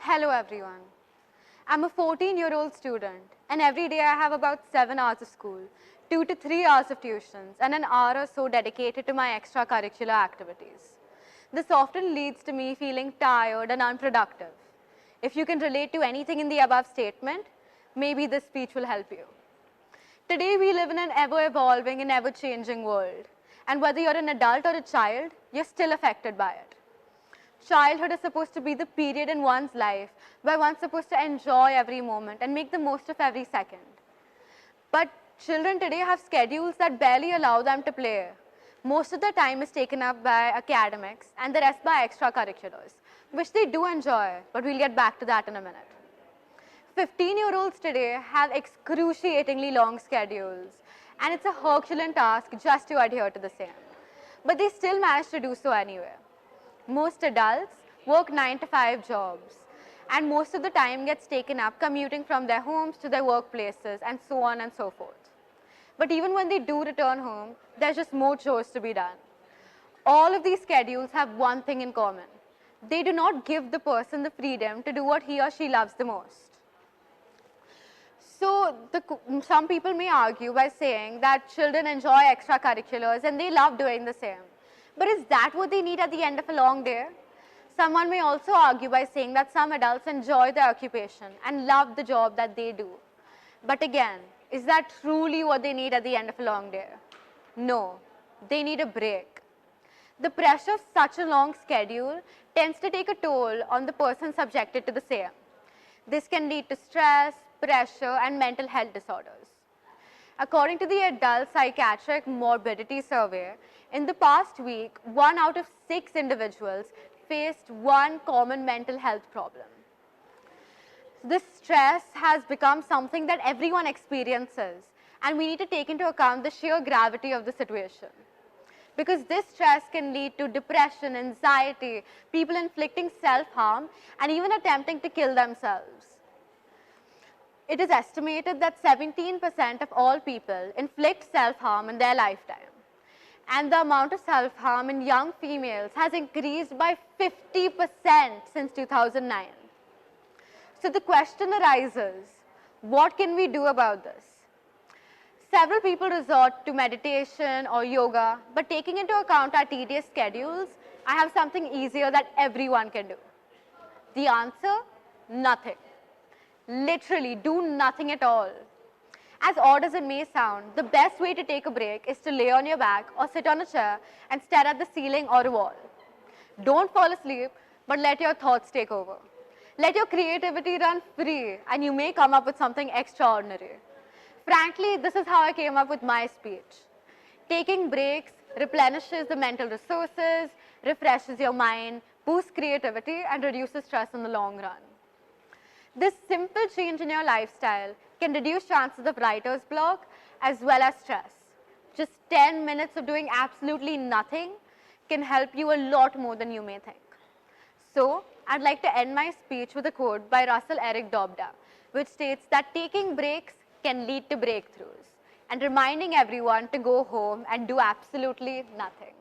Hello everyone. I'm a 14-year-old student and every day I have about 7 hours of school, 2 to 3 hours of tuitions and an hour or so dedicated to my extracurricular activities. This often leads to me feeling tired and unproductive. If you can relate to anything in the above statement, maybe this speech will help you. Today we live in an ever-evolving and ever-changing world, and whether you're an adult or a child, you're still affected by it. Childhood is supposed to be the period in one's life where one's supposed to enjoy every moment and make the most of every second. But children today have schedules that barely allow them to play. Most of their time is taken up by academics and the rest by extracurriculars, which they do enjoy, but we'll get back to that in a minute. 15-year-olds today have excruciatingly long schedules, and it's a Herculean task just to adhere to the same. But they still manage to do so anyway. Most adults work 9 to 5 jobs, and most of the time gets taken up commuting from their homes to their workplaces and so on and so forth. But even when they do return home, there's just more chores to be done. All of these schedules have one thing in common. They do not give the person the freedom to do what he or she loves the most. So some people may argue by saying that children enjoy extracurriculars and they love doing the same. But is that what they need at the end of a long day? Someone may also argue by saying that some adults enjoy their occupation and love the job that they do. But again, is that truly what they need at the end of a long day? No, they need a break. The pressure of such a long schedule tends to take a toll on the person subjected to the same. This can lead to stress, pressure, and mental health disorders. According to the Adult Psychiatric Morbidity Survey, in the past week, 1 out of 6 individuals faced one common mental health problem. This stress has become something that everyone experiences, and we need to take into account the sheer gravity of the situation. Because this stress can lead to depression, anxiety, people inflicting self-harm, and even attempting to kill themselves. It is estimated that 17% of all people inflict self-harm in their lifetime. And the amount of self-harm in young females has increased by 50% since 2009. So the question arises, what can we do about this? Several people resort to meditation or yoga, but taking into account our tedious schedules, I have something easier that everyone can do. The answer? Nothing. Literally, do nothing at all. As odd as it may sound, the best way to take a break is to lay on your back or sit on a chair and stare at the ceiling or a wall. Don't fall asleep, but let your thoughts take over. Let your creativity run free, and you may come up with something extraordinary. Frankly, this is how I came up with my speech. Taking breaks replenishes the mental resources, refreshes your mind, boosts creativity, and reduces stress in the long run. This simple change in your lifestyle can reduce chances of writer's block as well as stress. Just 10 minutes of doing absolutely nothing can help you a lot more than you may think. So, I'd like to end my speech with a quote by Russell Eric Dobda, which states that taking breaks can lead to breakthroughs, and reminding everyone to go home and do absolutely nothing.